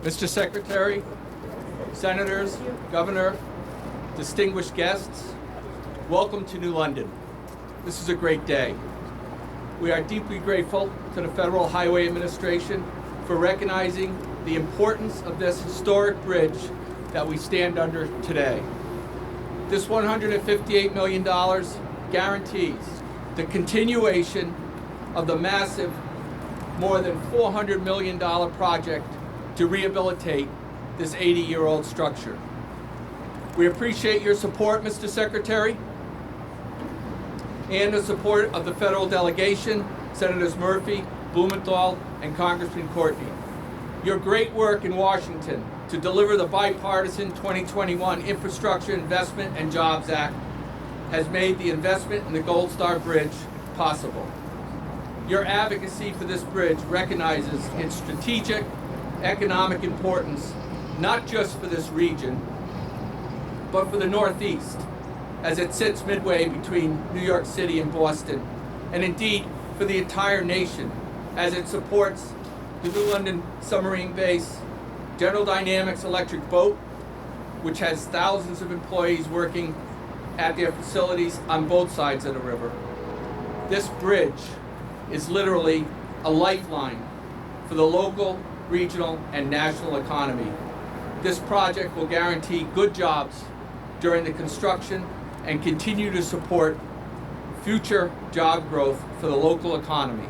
Mr. Secretary, Senators, Governor, distinguished guests, welcome to New London. This is a great day. We are deeply grateful to the Federal Highway Administration for recognizing the importance of this historic bridge that we stand under today. This $158 million guarantees the continuation of the massive, more than $400 million project to rehabilitate this 80-year-old structure. We appreciate your support, Mr. Secretary, and the support of the federal delegation, Senators Murphy, Blumenthal, and Congressman Courtney. Your great work in Washington to deliver the Bipartisan 2021 Infrastructure Investment and Jobs Act has made the investment in the Gold Star Bridge possible. Your advocacy for this bridge recognizes its strategic economic importance, not just for this region, but for the Northeast, as it sits midway between New York City and Boston, and indeed for the entire nation, as it supports the New London submarine base, General Dynamics electric boat, which has thousands of employees working at their facilities on both sides of the river. This bridge is literally a lifeline for the local, regional, and national economy. This project will guarantee good jobs during the construction and continue to support future job growth for the local economy.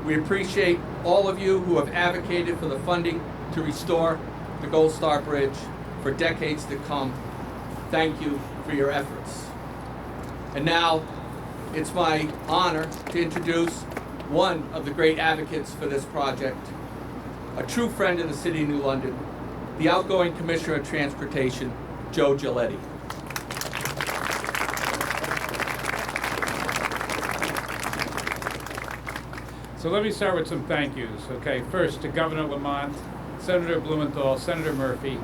We appreciate all of you who have advocated for the funding to restore the Gold Star Bridge for decades to come. Thank you for your efforts. And now, it's my honor to introduce one of the great advocates for this project, a true friend of the City of New London, the outgoing Commissioner of Transportation, Joe Giletti. So let me start with some thank yous. Okay, first to Governor Lamont, Senator Blumenthal, Senator Murphy,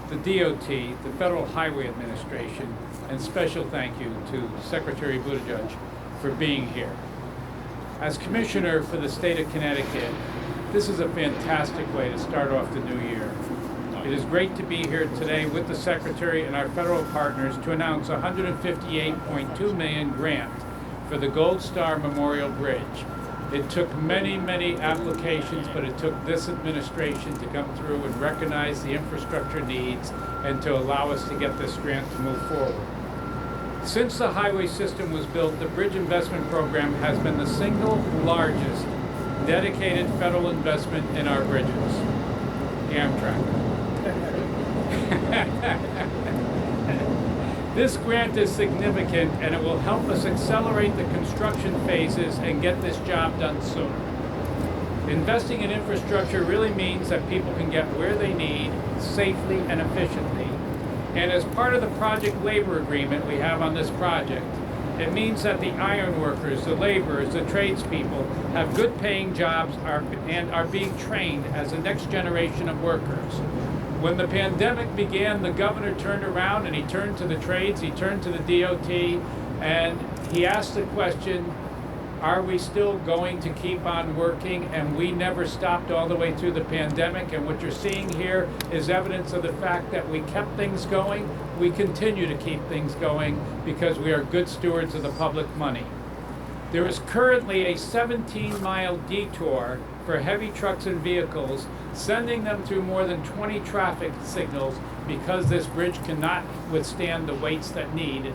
the DOT, the Federal Highway Administration, and special thank you to Secretary Buttigieg for being here. As Commissioner for the state of Connecticut, this is a fantastic way to start off the new year. It is great to be here today with the Secretary and our federal partners to announce a $158.2 million grant for the Gold Star Memorial Bridge. It took many, many applications, but it took this administration to come through and recognize the infrastructure needs and to allow us to get this grant to move forward. Since the highway system was built, the Bridge Investment Program has been the single largest dedicated federal investment in our bridges. Amtrak. This grant is significant, and it will help us accelerate the construction phases and get this job done sooner. Investing in infrastructure really means that people can get where they need safely and efficiently. And as part of the project labor agreement we have on this project, it means that the iron workers, the laborers, the tradespeople have good paying jobs and are being trained as the next generation of workers. When the pandemic began, the governor turned around and he turned to the trades, he turned to the DOT, and he asked the question, are we still going to keep on working? And we never stopped all the way through the pandemic. And what you're seeing here is evidence of the fact that we kept things going. We continue to keep things going because we are good stewards of the public money. There is currently a 17-mile detour for heavy trucks and vehicles, sending them through more than 20 traffic signals because this bridge cannot withstand the weights that need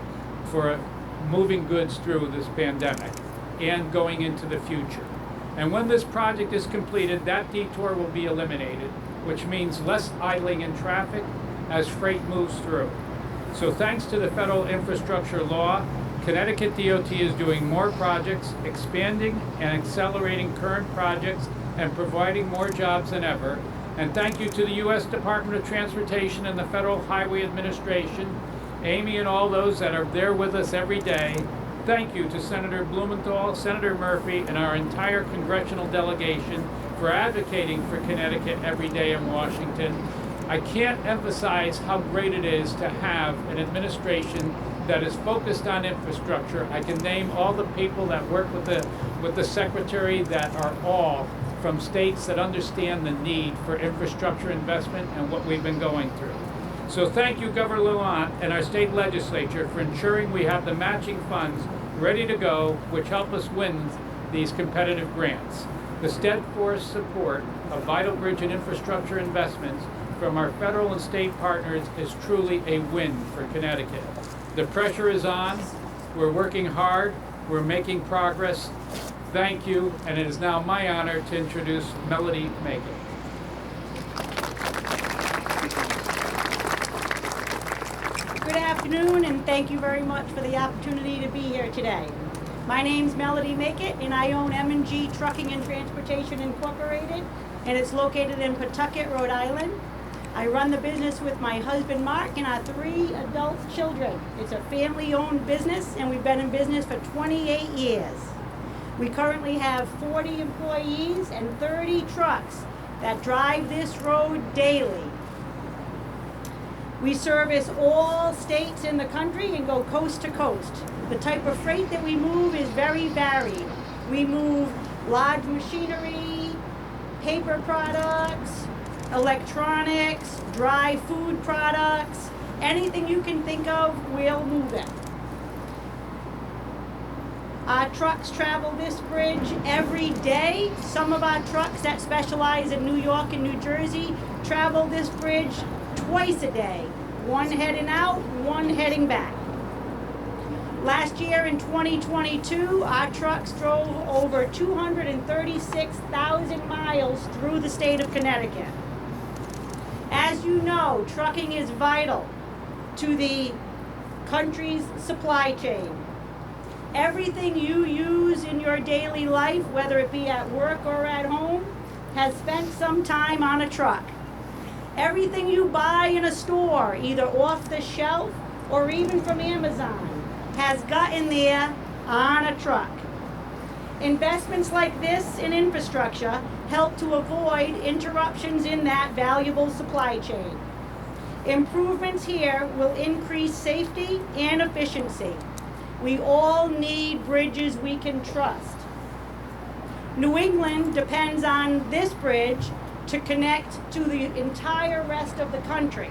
for moving goods through this pandemic and going into the future. And when this project is completed, that detour will be eliminated, which means less idling in traffic as freight moves through. So thanks to the federal infrastructure law, Connecticut DOT is doing more projects, expanding and accelerating current projects, and providing more jobs than ever. And thank you to the U.S. Department of Transportation and the Federal Highway Administration, Amy and all those that are there with us every day. Thank you to Senator Blumenthal, Senator Murphy, and our entire congressional delegation for advocating for Connecticut every day in Washington. I can't emphasize how great it is to have an administration that is focused on infrastructure. I can name all the people that work with the Secretary that are all from states that understand the need for infrastructure investment and what we've been going through. So thank you, Governor Lalonde and our state legislature for ensuring we have the matching funds ready to go, which help us win these competitive grants. The steadfast support of vital bridge and infrastructure investments from our federal and state partners is truly a win for Connecticut. The pressure is on, we're working hard, we're making progress. Thank you, and it is now my honor to introduce Melody Make It. Good afternoon, and thank you very much for the opportunity to be here today. My name's Melody Make It, and I own M&G Trucking and Transportation Incorporated, and it's located in Pawtucket, Rhode Island. I run the business with my husband Mark and our 3 adult children. It's a family-owned business, and we've been in business for 28 years. We currently have 40 employees and 30 trucks that drive this road daily. We service all states in the country and go coast to coast. The type of freight that we move is very varied. We move large machinery, paper products, electronics, dry food products, anything you can think of, we'll move it. Our trucks travel this bridge every day. Some of our trucks that specialize in New York and New Jersey travel this bridge twice a day. One heading out, one heading back. Last year in 2022, our trucks drove over 236,000 miles through the state of Connecticut. As you know, trucking is vital to the country's supply chain. Everything you use in your daily life, whether it be at work or at home, has spent some time on a truck. Everything you buy in a store, either off the shelf or even from Amazon, has gotten there on a truck. Investments like this in infrastructure help to avoid interruptions in that valuable supply chain. Improvements here will increase safety and efficiency. We all need bridges we can trust. New England depends on this bridge to connect to the entire rest of the country.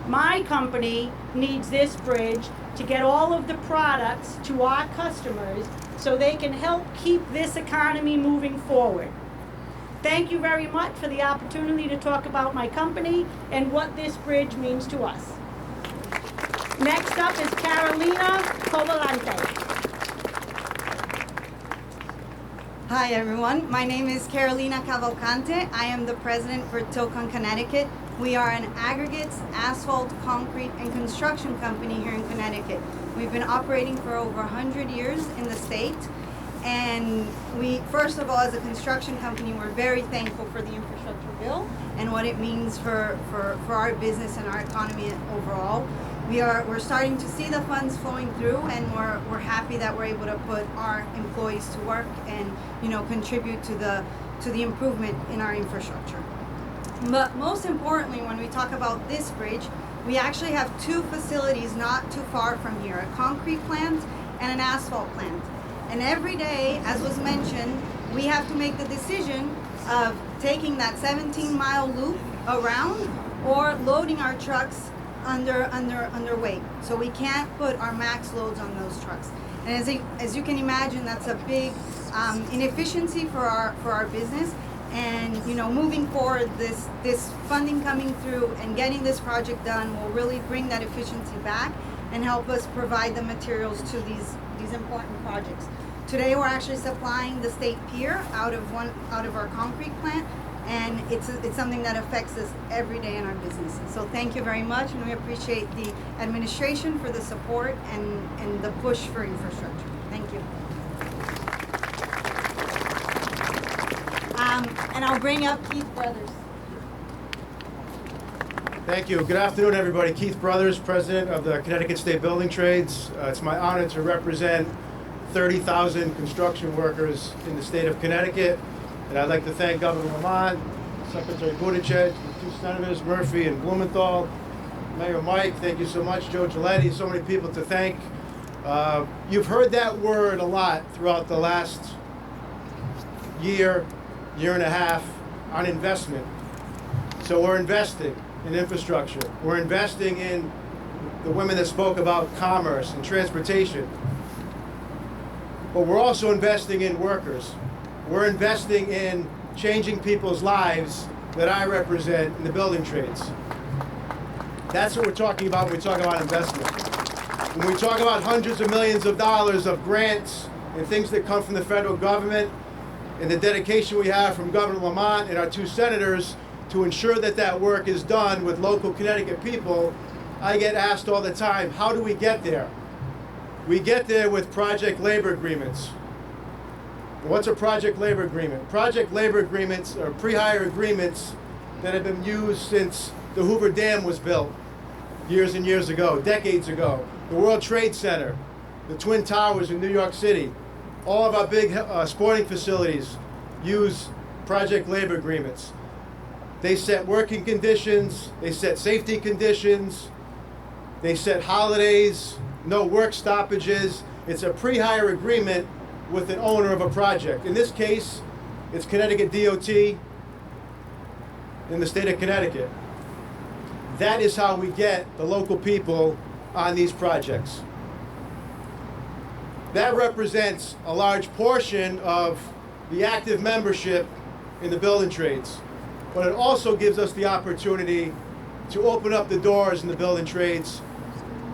My company needs this bridge to get all of the products to our customers so they can help keep this economy moving forward. Thank you very much for the opportunity to talk about my company and what this bridge means to us. Next up is Carolina Covolante. Hi everyone, my name is Carolina Cavalcante. I am the president for Tilcon, Connecticut. We are an aggregates, asphalt, concrete, and construction company here in Connecticut. We've been operating for over 100 years in the state. And we, first of all, as a construction company, we're very thankful for the infrastructure bill and what it means for our business and our economy overall. We're starting to see the funds flowing through, and we're happy that we're able to put our employees to work and contribute to the improvement in our infrastructure. But most importantly, when we talk about this bridge, we actually have 2 facilities not too far from here, a concrete plant and an asphalt plant. And every day, as was mentioned, we have to make the decision of taking that 17-mile loop around or loading our trucks under weight. So we can't put our max loads on those trucks. And as you can imagine, that's a big inefficiency for our business. And moving forward, this funding coming through and getting this project done will really bring that efficiency back and help us provide the materials to these important projects. Today we're actually supplying the state pier out of our concrete plant, and it's something that affects us every day in our business. So thank you very much, and we appreciate the administration for the support and the push for infrastructure. Thank you. And I'll bring up Keith Brothers. Thank you. Good afternoon, everybody. Keith Brothers, president of the Connecticut State Building Trades. It's my honor to represent 30,000 construction workers in the state of Connecticut. And I'd like to thank Governor Lalonde, Secretary Buttigieg, the 2 senators, Murphy and Blumenthal, Mayor Mike, thank you so much, Joe Giletti, so many people to thank. You've heard that word a lot throughout the last year, year and a half on investment. So we're investing in infrastructure. We're investing in the women that spoke about commerce and transportation. But we're also investing in workers. We're investing in changing people's lives that I represent in the building trades. That's what we're talking about when we talk about investment. When we talk about hundreds of millions of dollars of grants and things that come from the federal government and the dedication we have from Governor Lamont and our 2 senators to ensure that that work is done with local Connecticut people, I get asked all the time, how do we get there? We get there with project labor agreements. What's a project labor agreement? Project labor agreements are pre-hire agreements that have been used since the Hoover Dam was built years and years ago, decades ago. The World Trade Center, the Twin Towers in New York City, all of our big sporting facilities use project labor agreements. They set working conditions, they set safety conditions, they set holidays, no work stoppages. It's a pre-hire agreement with an owner of a project. In this case, it's Connecticut DOT in the state of Connecticut. That is how we get the local people on these projects. That represents a large portion of the active membership in the building trades. But it also gives us the opportunity to open up the doors in the building trades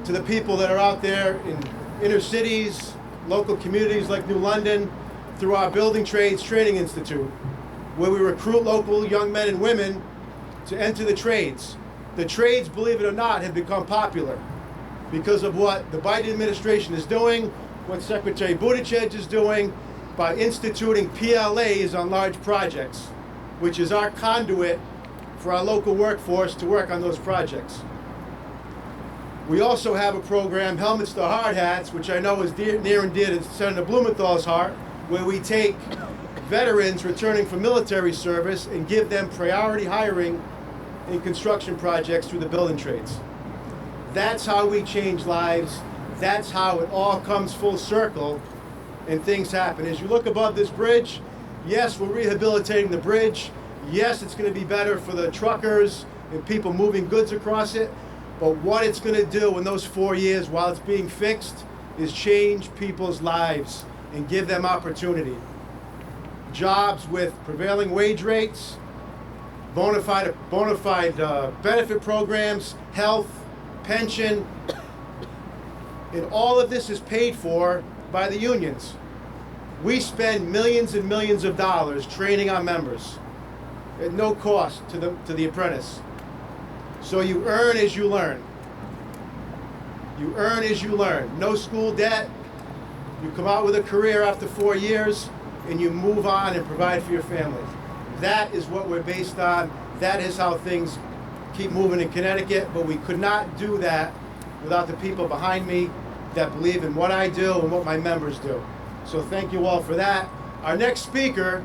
to the people that are out there in inner cities, local communities like New London, through our Building Trades Training Institute, where we recruit local young men and women to enter the trades. The trades, believe it or not, have become popular because of what the Biden administration is doing, what Secretary Buttigieg is doing by instituting PLAs on large projects, which is our conduit for our local workforce to work on those projects. We also have a program, Helmets to Hard Hats, which I know is near and dear to Senator Blumenthal's heart, where we take veterans returning from military service and give them priority hiring in construction projects through the building trades. That's how we change lives. That's how it all comes full circle and things happen. As you look above this bridge, yes, we're rehabilitating the bridge. Yes, it's going to be better for the truckers and people moving goods across it. But what it's going to do in those 4 years while it's being fixed is change people's lives and give them opportunity. Jobs with prevailing wage rates, bona fide benefit programs, health, pension, and all of this is paid for by the unions. We spend millions and millions of dollars training our members at no cost to the apprentice. So you earn as you learn. You earn as you learn. No school debt. You come out with a career after 4 years and you move on and provide for your family. That is what we're based on. That is how things keep moving in Connecticut, but we could not do that without the people behind me that believe in what I do and what my members do. So thank you all for that. Our next speaker,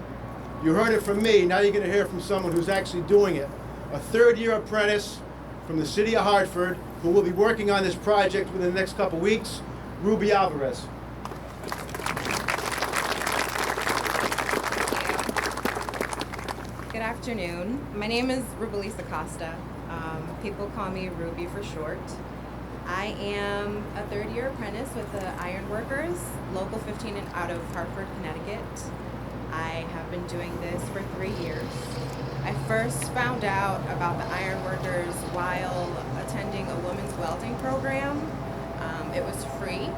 you heard it from me, now you're going to hear from someone who's actually doing it. A third-year apprentice from the city of Hartford who will be working on this project within the next couple weeks, Ruby Alvarez. Good afternoon. My name is Rubalisa Costa. People call me Ruby for short. I am a third-year apprentice with the Iron Workers, Local 15 and out of Hartford, Connecticut. I have been doing this for 3 years. I first found out about the Iron Workers while attending a women's welding program. It was free,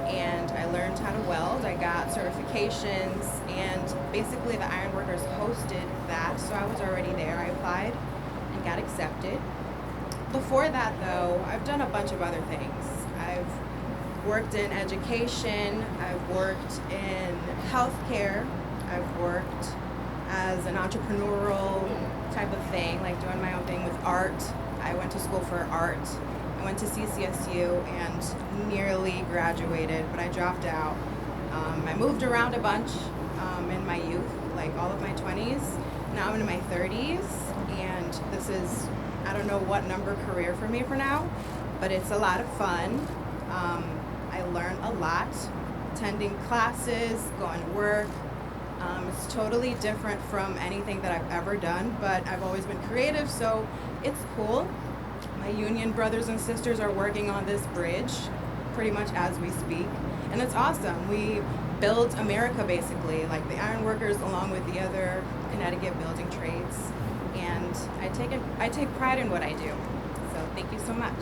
and I learned how to weld. I got certifications, and basically the Iron Workers hosted that, so I was already there. I applied and got accepted. Before that, though, I've done a bunch of other things. I've worked in education, I've worked in healthcare, I've worked as an entrepreneurial type of thing, like doing my own thing with art. I went to school for art. I went to CCSU and nearly graduated, but I dropped out. I moved around a bunch in my youth, like all of my 20s. Now I'm in my 30s, and this is, I don't know what number career for me for now, but it's a lot of fun. I learn a lot, attending classes, going to work. It's It's totally different from anything that I've ever done, but I've always been creative, so it's cool. My union brothers and sisters are working on this bridge pretty much as we speak, and it's awesome. We build America, basically, like the ironworkers along with the other Connecticut building trades, and I take pride in what I do. So thank you so much.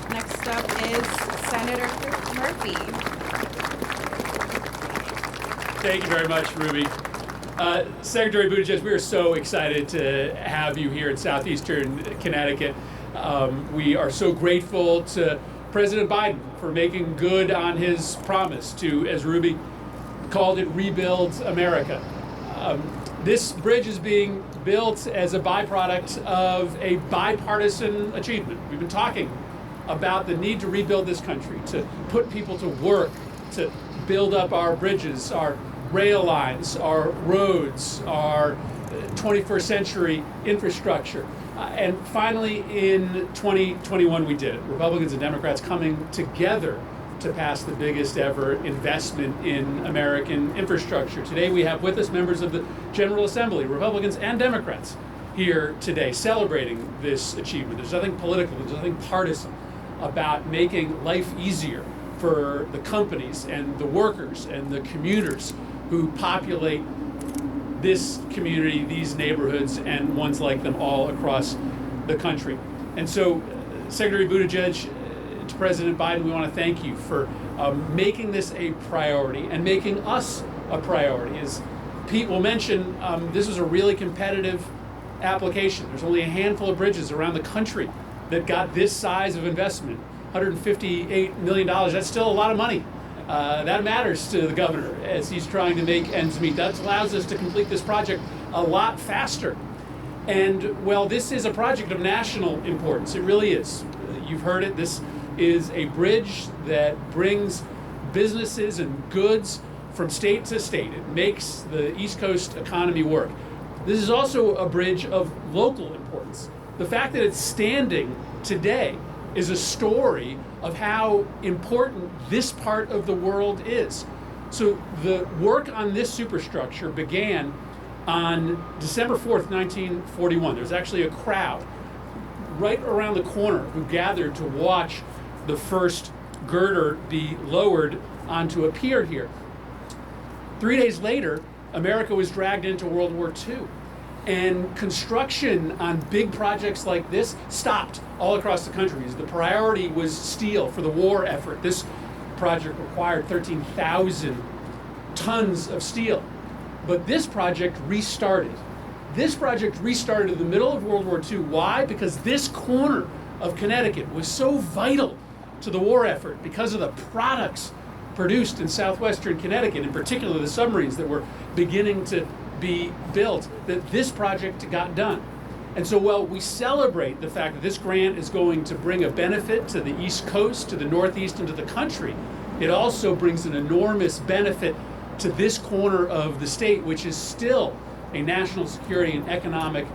Next up is Senator Chris Murphy. Thank you very much, Ruby. Secretary Buttigieg, we are so excited to have you here in southeastern Connecticut. We are so grateful to President Biden for making good on his promise to, as Ruby called it, rebuild America. This bridge is being built as a byproduct of a bipartisan achievement. We've been talking about the need to rebuild this country, to put people to work, to build up our bridges, our rail lines, our roads, our 21st century infrastructure. And finally, in 2021, we did it. Republicans and Democrats coming together to pass the biggest ever investment in American infrastructure. Today, we have with us members of the General Assembly, Republicans and Democrats, here today celebrating this achievement. There's nothing political, there's nothing partisan about making life easier for the companies and the workers and the commuters who populate this community, these neighborhoods, and ones like them all across the country. And so, Secretary Buttigieg, to President Biden, we want to thank you for making this a priority and making us a priority. As Pete will mention, this was a really competitive application. There's only a handful of bridges around the country that got this size of investment, $158 million. That's still a lot of money. That matters to the governor as he's trying to make ends meet. That allows us to complete this project a lot faster. And well, this is a project of national importance. It really is. You've heard it. This is a bridge that brings businesses and goods from state to state. It makes the East Coast economy work. This is also a bridge of local importance. The fact that it's standing today is a story of how important this part of the world is. So the work on this superstructure began on December 4th, 1941. There's actually a crowd right around the corner who gathered to watch the first girder be lowered onto a pier here. 3 days later, America was dragged into World War II. And construction on big projects like this stopped all across the country. The priority was steel for the war effort. This project required 13,000 tons of steel. But this project restarted. This project restarted in the middle of World War II. Why? Because this corner of Connecticut was so vital to the war effort because of the products produced in southwestern Connecticut, in particular the submarines that were beginning to be built, that this project got done. And so while we celebrate the fact that this grant is going to bring a benefit to the East Coast, to the Northeast, and to the country, it also brings an enormous benefit to this corner of the state, which is still a national security and economic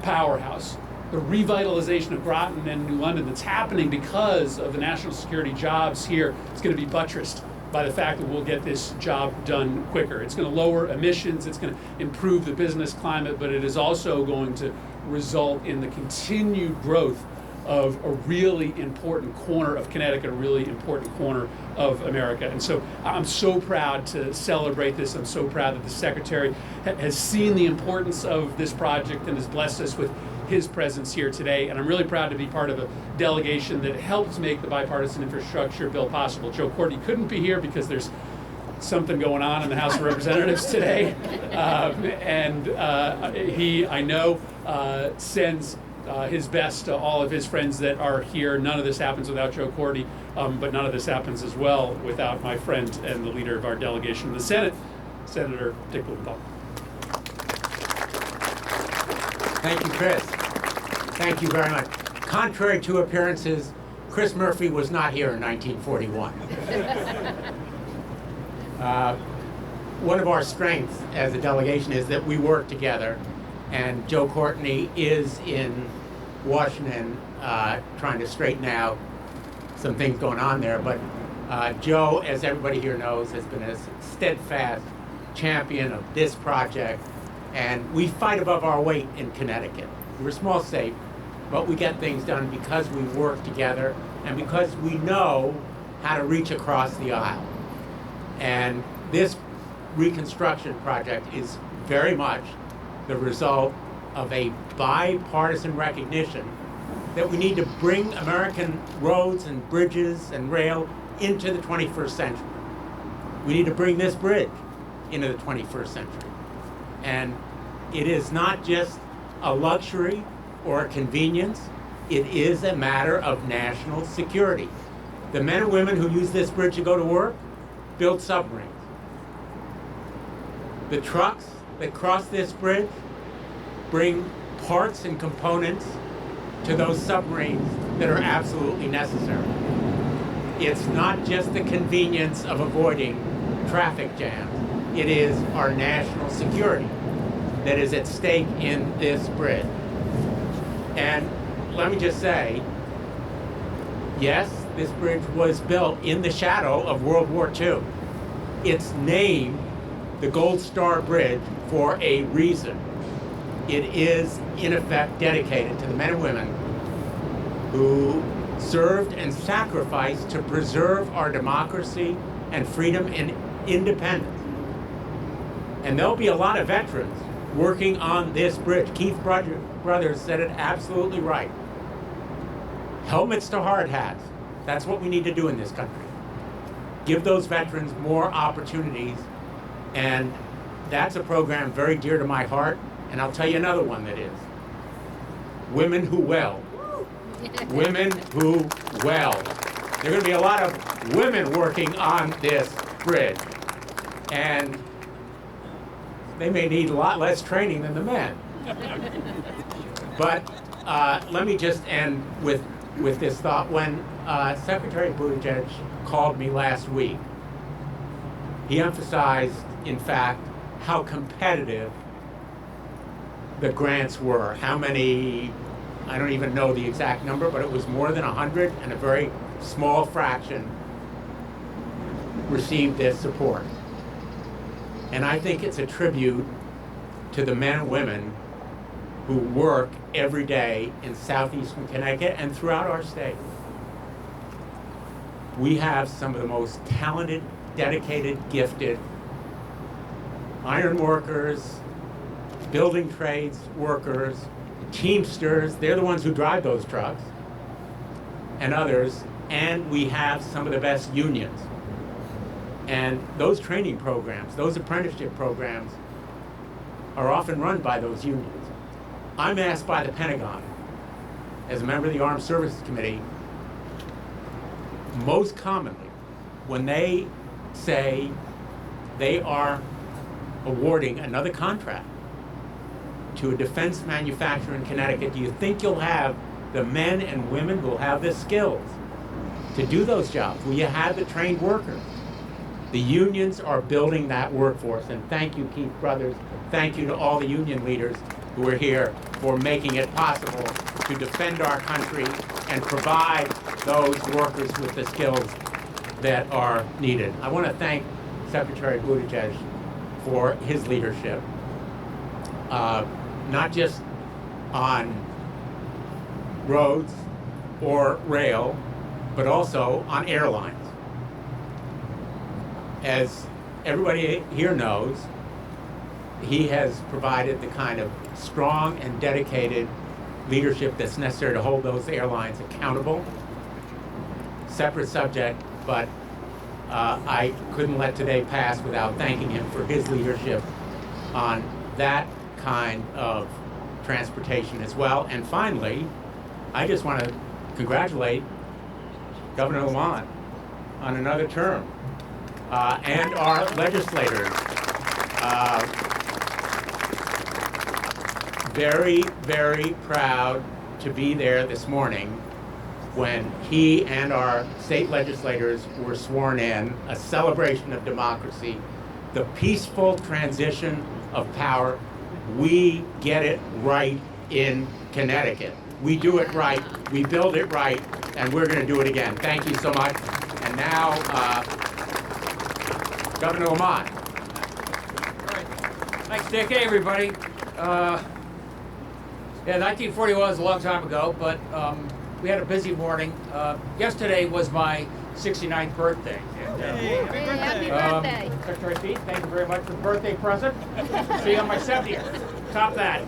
powerhouse. The revitalization of Groton and New London that's happening because of the national security jobs here is going to be buttressed by the fact that we'll get this job done quicker. It's going to lower emissions, it's going to improve the business climate, but it is also going to result in the continued growth of a really important corner of Connecticut, a really important corner of America. And so I'm so proud to celebrate this. I'm so proud that the Secretary has seen the importance of this project and has blessed us with his presence here today. And I'm really proud to be part of a delegation that helped make the bipartisan infrastructure bill possible. Joe Courtney couldn't be here because there's something going on in the House of Representatives today. He, I know, sends his best to all of his friends that are here. None of this happens without Joe Courtney, but none of this happens as well without my friend and the leader of our delegation in the Senate, Senator Dick Blumenthal. Thank you, Chris. Thank you very much. Contrary to appearances, Chris Murphy was not here in 1941. One of our strengths as a delegation is that we work together, and Joe Courtney is in Washington trying to straighten out some things going on there. But Joe, as everybody here knows, has been as steadfast champion of this project, and we fight above our weight in Connecticut. We're a small state, but we get things done because we work together and because we know how to reach across the aisle. And this reconstruction project is very much the result of a bipartisan recognition that we need to bring American roads and bridges and rail into the 21st century. We need to bring this bridge into the 21st century. And it is not just a luxury or a convenience, it is a matter of national security. The men and women who use this bridge to go to work build submarines. The trucks that cross this bridge bring parts and components to those submarines that are absolutely necessary. It's not just the convenience of avoiding traffic jams. It is our national security that is at stake in this bridge. And let me just say, yes, this bridge was built in the shadow of World War II. It's named the Gold Star Bridge for a reason. It is, in effect, dedicated to the men and women who served and sacrificed to preserve our democracy and freedom and independence. And there'll be a lot of veterans working on this bridge. Keith Brothers said it absolutely right. Helmets to hard hats. That's what we need to do in this country. Give those veterans more opportunities, and that's a program very dear to my heart. And I'll tell you another one that is. Women who well. Women who well. There are going to be a lot of women working on this bridge. And they may need a lot less training than the men. But let me just end with this thought. When Secretary Buttigieg called me last week, he emphasized, in fact, how competitive the grants were. How many, I don't even know the exact number, but it was more than 100, and a very small fraction received this support. And I think it's a tribute to the men and women who work every day in southeastern Connecticut and throughout our state. We have some of the most talented, dedicated, gifted iron workers, building trades workers, Teamsters, they're the ones who drive those trucks, and others, and we have some of the best unions. And those training programs, those apprenticeship programs, are often run by those unions. I'm asked by the Pentagon, as a member of the Armed Services Committee, most commonly, when they say they are awarding another contract to a defense manufacturer in Connecticut, do you think you'll have the men and women who will have the skills to do those jobs? Will you have the trained workers? The unions are building that workforce, and thank you, Keith Brothers. Thank you to all the union leaders who are here for making it possible to defend our country and provide those workers with the skills that are needed. I want to thank Secretary Buttigieg for his leadership, not just on roads or rail, but also on airlines. As everybody here knows, he has provided the kind of strong and dedicated leadership that's necessary to hold those airlines accountable. Separate subject, but I couldn't let today pass without thanking him for his leadership on that kind of transportation as well. And finally, I just want to congratulate Governor Lamont on another term, and our legislators. Very, very proud to be there this morning when he and our state legislators were sworn in, a celebration of democracy, the peaceful transition of power. We get it right in Connecticut. We do it right, we build it right, and we're going to do it again. Thank you so much. And now, Governor Lamont. Thanks, Dick. Hey, everybody. Yeah, 1941 was a long time ago, but we had a busy morning. Yesterday was my 69th birthday. And, Happy birthday. Secretary Pete, thank you very much for the birthday present. See you on my 70th. Top that.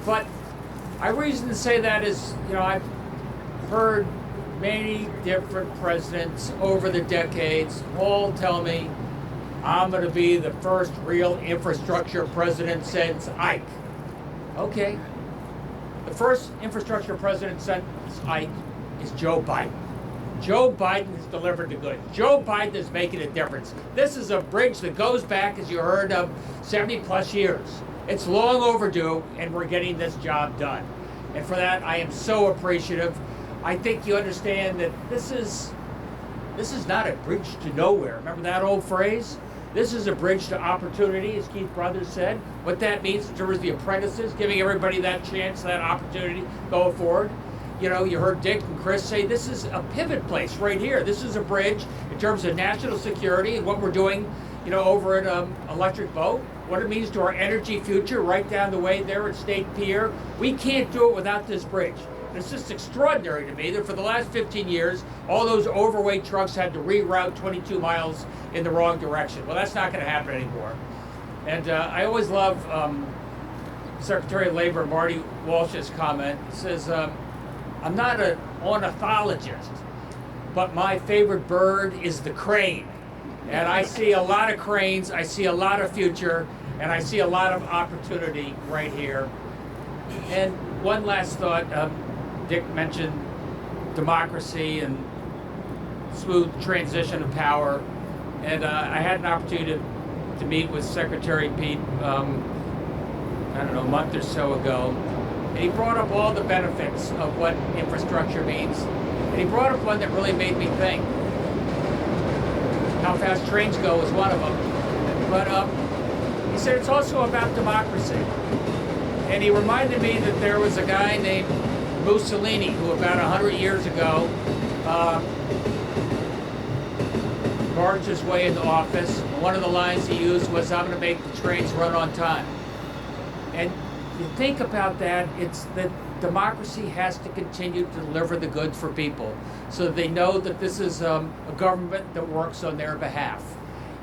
But my reason to say that is, you know, I've heard many different presidents over the decades all tell me I'm going to be the first real infrastructure president since Ike. Okay. The first infrastructure president since Ike is Joe Biden. Joe Biden has delivered the goods. Joe Biden is making a difference. This is a bridge that goes back, as you heard, 70 plus years. It's long overdue, and we're getting this job done. And for that, I am so appreciative. I think you understand that this is not a bridge to nowhere. Remember that old phrase? This is a bridge to opportunity, as Keith Brothers said. What that means in terms of the apprentices, giving everybody that chance, that opportunity going forward. You know, you heard Dick and Chris say this is a pivot place right here. This is a bridge in terms of national security and what we're doing, you know, over at Electric Boat, what it means to our energy future right down the way there at State Pier. We can't do it without this bridge. It's just extraordinary to me that for the last 15 years, all those overweight trucks had to reroute 22 miles in the wrong direction. Well, that's not going to happen anymore. And I always love Secretary of Labor Marty Walsh's comment. He says, I'm not an ornithologist, but my favorite bird is the crane. And I see a lot of cranes, I see a lot of future, and I see a lot of opportunity right here. And one last thought, Dick mentioned democracy and smooth transition of power. And I had an opportunity to meet with Secretary Pete, I don't know, a month or so ago. And he brought up all the benefits of what infrastructure means. And he brought up one that really made me think. How fast trains go is one of them. But he said it's also about democracy. And he reminded me that there was a guy named Mussolini who about 100 years ago barged his way into office. One of the lines he used was, I'm going to make the trains run on time. And you think about that, it's that democracy has to continue to deliver the goods for people so that they know that this is a government that works on their behalf.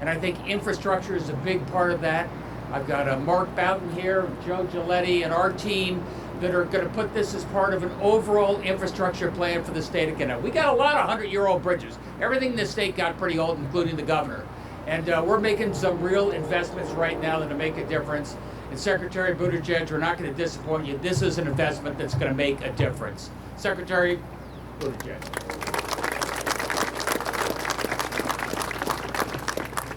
And I think infrastructure is a big part of that. I've got Mark Boughton here, Joe Giletti, and our team that are going to put this as part of an overall infrastructure plan for the state of Connecticut. We got a lot of 100-year-old bridges. Everything in the state got pretty old, including the governor. And we're making some real investments right now that will make a difference. And Secretary Buttigieg, we're not going to disappoint you. This is an investment that's going to make a difference. Secretary Buttigieg.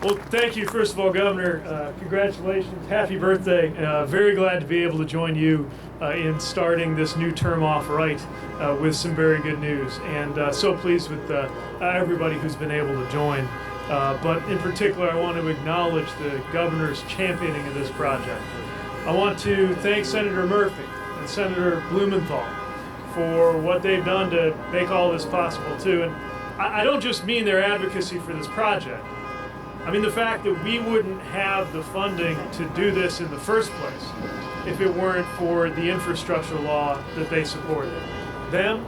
Well, thank you, first of all, Governor. Congratulations. Happy birthday. Very glad to be able to join you in starting this new term off right with some very good news. And so pleased with everybody who's been able to join. But in particular, I want to acknowledge the governor's championing of this project. I want to thank Senator Murphy and Senator Blumenthal for what they've done to make all this possible, too. And I don't just mean their advocacy for this project. I mean the fact that we wouldn't have the funding to do this in the first place if it weren't for the infrastructure law that they supported. Them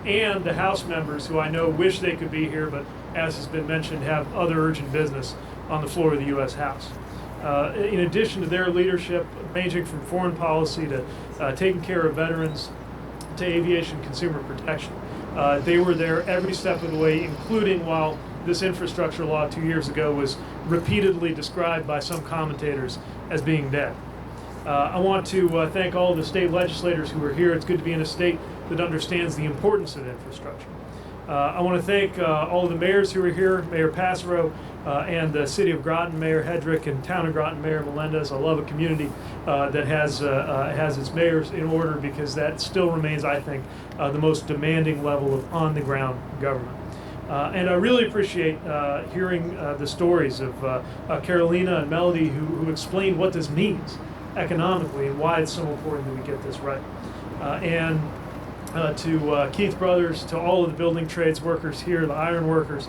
and the House members who I know wish they could be here, but as has been mentioned, have other urgent business on the floor of the U.S. House. In addition to their leadership, ranging from foreign policy to taking care of veterans to aviation consumer protection, they were there every step of the way, including while this infrastructure law 2 years ago was repeatedly described by some commentators as being dead. I want to thank all the state legislators who are here. It's good to be in a state that understands the importance of infrastructure. I want to thank all of the mayors who are here, Mayor Passero and the City of Groton, Mayor Hedrick, and Town of Groton, Mayor Melendez. I love a community that has its mayors in order because that still remains, I think, the most demanding level of on-the-ground government. And I really appreciate hearing the stories of Carolina and Melody who explained what this means economically and why it's so important that we get this right. And to Keith Brothers, to all of the building trades workers here, the iron workers,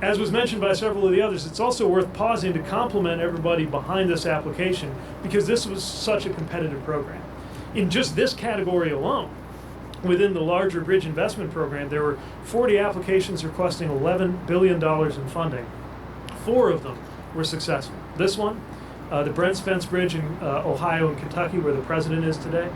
As was mentioned by several of the others, it's also worth pausing to compliment everybody behind this application because this was such a competitive program. In just this category alone, within the larger bridge investment program, there were 40 applications requesting $11 billion in funding. 4 of them were successful. This one, the Brent Spence Bridge in Ohio and Kentucky, where the president is today.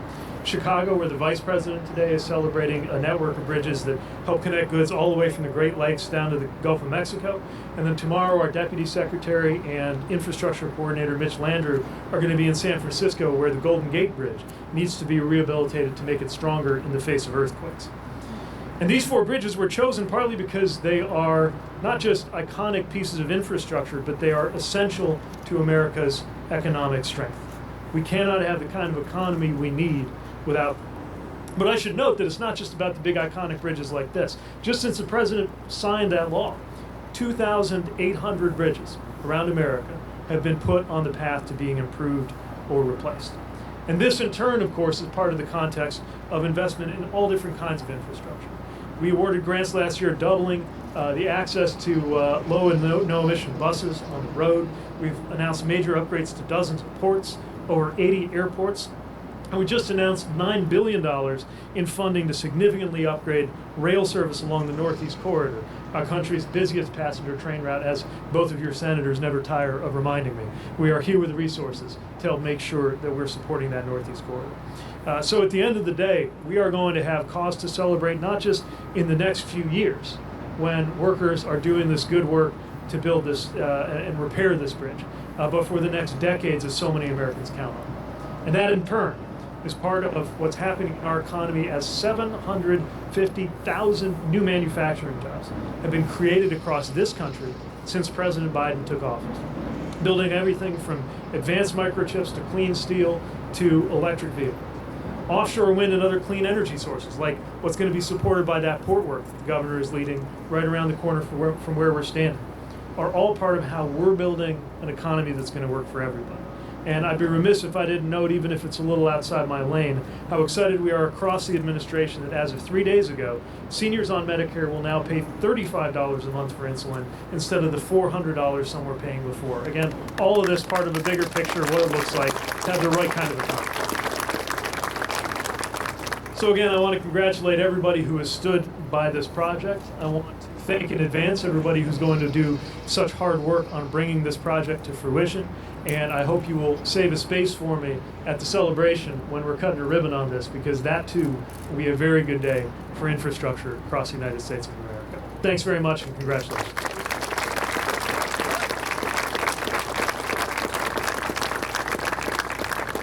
Chicago, where the vice president today is celebrating a network of bridges that help connect goods all the way from the Great Lakes down to the Gulf of Mexico. And then tomorrow, our Deputy Secretary and Infrastructure Coordinator, Mitch Landrieu, are going to be in San Francisco, where the Golden Gate Bridge needs to be rehabilitated to make it stronger in the face of earthquakes. And these 4 bridges were chosen partly because they are not just iconic pieces of infrastructure, but they are essential to America's economic strength. We cannot have the kind of economy we need without them. But I should note that it's not just about the big iconic bridges like this. Just since the president signed that law, 2,800 bridges around America have been put on the path to being improved or replaced. And this in turn, of course, is part of the context of investment in all different kinds of infrastructure. We awarded grants last year doubling the access to low and no emission buses on the road. We've announced major upgrades to dozens of ports, over 80 airports. And we just announced $9 billion in funding to significantly upgrade rail service along the Northeast Corridor, our country's busiest passenger train route, as both of your senators never tire of reminding me. We are here with the resources to help make sure that we're supporting that Northeast Corridor. So at the end of the day, we are going to have cause to celebrate not just in the next few years when workers are doing this good work to build this and repair this bridge, but for the next decades, as so many Americans count on. And that in turn is part of what's happening in our economy as 750,000 new manufacturing jobs have been created across this country since President Biden took office. Building everything from advanced microchips to clean steel to electric vehicles. Offshore wind and other clean energy sources, like what's going to be supported by that port work that the governor is leading right around the corner from where we're standing, are all part of how we're building an economy that's going to work for everybody. And I'd be remiss if I didn't note, even if it's a little outside my lane, how excited we are across the administration that as of 3 days ago, seniors on Medicare will now pay $35 a month for insulin instead of the $400 some were paying before. Again, all of this part of a bigger picture of what it looks like to have the right kind of economy. So again, I want to congratulate everybody who has stood by this project. I want to thank in advance everybody who's going to do such hard work on bringing this project to fruition. And I hope you will save a space for me at the celebration when we're cutting a ribbon on this, because that too will be a very good day for infrastructure across the United States of America. Thanks very much and congratulations.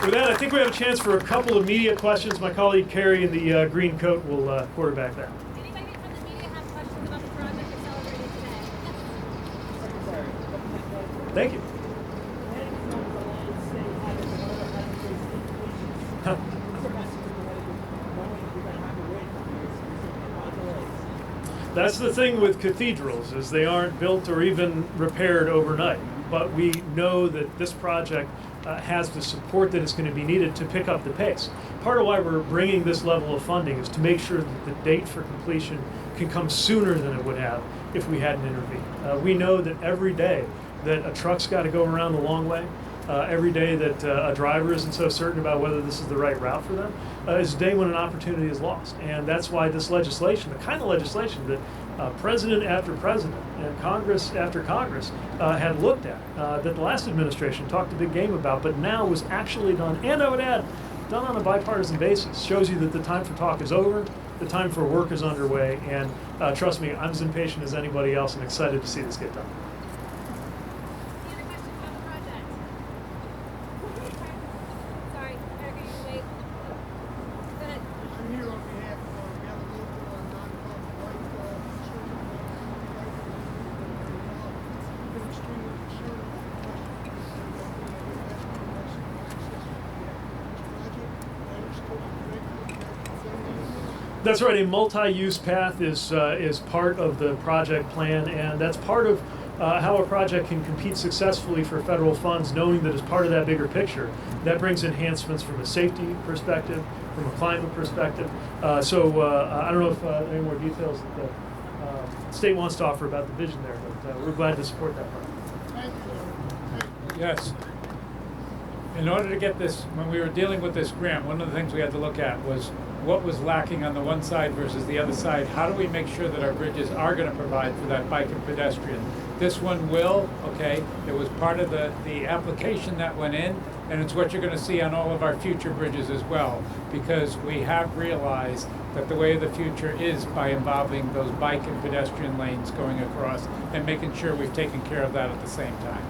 With that, I think we have a chance for a couple of media questions. My colleague Carrie in the green coat will quarterback that. Anybody from the media have questions about the project you're celebrating today? Thank you. That's the thing with cathedrals, is they aren't built or even repaired overnight. But we know that this project has the support that is going to be needed to pick up the pace. Part of why we're bringing this level of funding is to make sure that the date for completion can come sooner than it would have if we hadn't intervened. We know that every day that a truck's got to go around the long way, every day that a driver isn't so certain about whether this is the right route for them, is a day when an opportunity is lost. And that's why this legislation, the kind of legislation that president after president and Congress after Congress had looked at, that the last administration talked a big game about, but now was actually done, and I would add, done on a bipartisan basis, shows you that the time for talk is over, the time for work is underway, and trust me, I'm as impatient as anybody else and excited to see this get done. Any other questions about the project? Sorry, Eric, you can wait. Go ahead. I'm here on behalf of the other local non-profit been extremely concerned about the That's right. A multi-use path is part of the project plan, and that's part of how a project can compete successfully for federal funds, knowing that as part of that bigger picture, that brings enhancements from a safety perspective, from a climate perspective. So I don't know if any more details. state wants to offer about the vision there, but we're glad to support that project. Thank you. Yes. In order to get this, when we were dealing with this grant, one of the things we had to look at was what was lacking on the one side versus the other side. How do we make sure that our bridges are going to provide for that bike and pedestrian? This one will, okay, it was part of the application that went in, and it's what you're going to see on all of our future bridges as well, because we have realized that the way of the future is by involving those bike and pedestrian lanes going across and making sure we've taken care of that at the same time.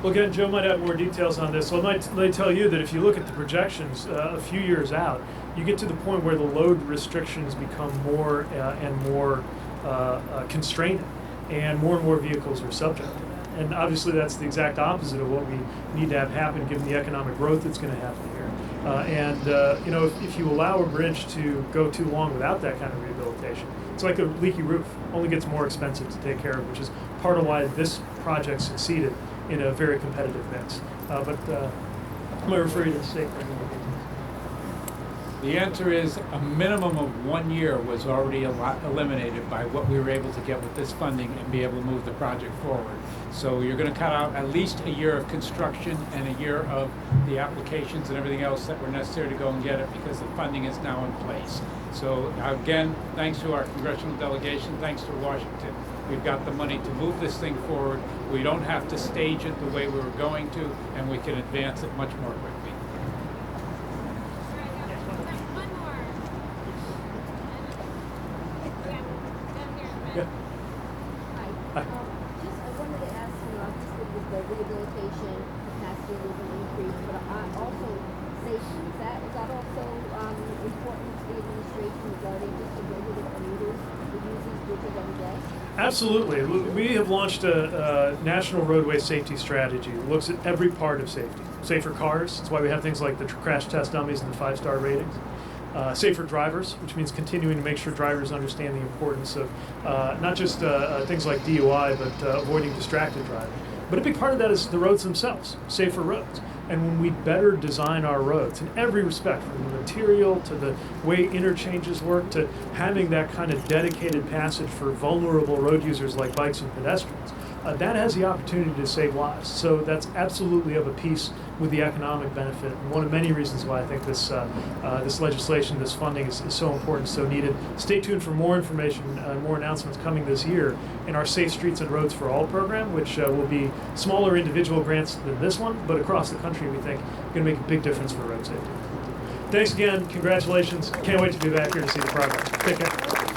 Well, again, Joe might have more details on this. So I might tell you that if you look at the projections a few years out, you get to the point where the load restrictions become more and more constraining, and more vehicles are subject to that. And obviously that's the exact opposite of what we need to have happen given the economic growth that's going to happen here. You know, if you allow a bridge to go too long without that kind of rehabilitation, it's like a leaky roof. Only gets more expensive to take care of, which is part of why this project succeeded in a very competitive mix. I'm going to refer you to the state for any more details. The answer is a minimum of 1 year was already eliminated by what we were able to get with this funding and be able to move the project forward. So you're going to cut out at least a year of construction and a year of the applications and everything else that were necessary to go and get it because the funding is now in place. So again, thanks to our congressional delegation, thanks to Washington, we've got the money to move this thing forward. We don't have to stage it the way we were going to, and we can advance it much more quickly. One more. Yeah. Hi. Just I wanted to ask you, obviously with the rehabilitation capacity was an increase, but also safety. Is that also important to the administration regarding just the regular commuters who use these bridges every day? Absolutely. We have launched a national roadway safety strategy that looks at every part of safety. Safer cars, that's why we have things like the crash test dummies and the 5-star ratings. Safer drivers, which means continuing to make sure drivers understand the importance of not just things like DUI, but avoiding distracted driving. But a big part of that is the roads themselves, safer roads. And when we better design our roads in every respect, from the material to the way interchanges work to having that kind of dedicated passage for vulnerable road users like bikes and pedestrians, that has the opportunity to save lives. So that's absolutely of a piece with the economic benefit, and one of many reasons why I think this this legislation, this funding is so important, so needed. Stay tuned for more information, more announcements coming this year in our Safe Streets and Roads for All program, which will be smaller individual grants than this one, but across the country we think going to make a big difference for road safety. Thanks again, congratulations. Can't wait to be back here to see the progress. Take care.